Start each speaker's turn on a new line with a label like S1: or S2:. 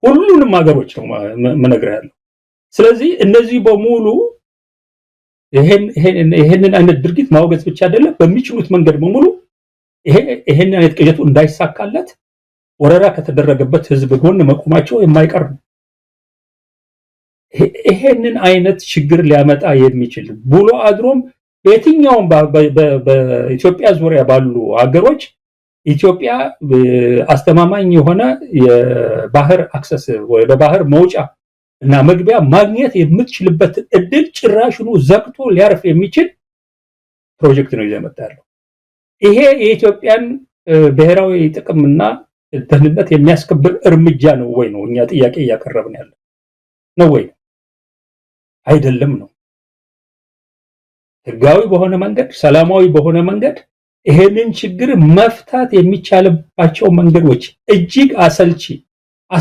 S1: ሁሉንም ሀገሮች ነው መነግርህ ያለው። ስለዚህ እነዚህ በሙሉ ይሄንን አይነት ድርጊት ማውገዝ ብቻ አይደለም፣ በሚችሉት መንገድ በሙሉ ይሄንን አይነት ቅዠቱ እንዳይሳካለት ወረራ ከተደረገበት ህዝብ ጎን መቆማቸው የማይቀር ነው። ይሄንን አይነት ችግር ሊያመጣ የሚችል ብሎ አድሮም በየትኛውም በኢትዮጵያ ዙሪያ ባሉ ሀገሮች ኢትዮጵያ አስተማማኝ የሆነ የባህር አክሰስ ወይ በባህር መውጫ እና መግቢያ ማግኘት የምትችልበት እድል ጭራሽኑ ዘግቶ ሊያርፍ የሚችል ፕሮጀክት ነው ይዘመጣለው። ይሄ የኢትዮጵያን ብሔራዊ ጥቅምና ደህንነት የሚያስከብር እርምጃ ነው ወይ ነው እኛ ጥያቄ እያቀረብን ያለው ነው ወይ አይደለም ነው። ህጋዊ በሆነ መንገድ ሰላማዊ በሆነ መንገድ ይሄንን ችግር መፍታት የሚቻልባቸው መንገዶች እጅግ አሰልቺ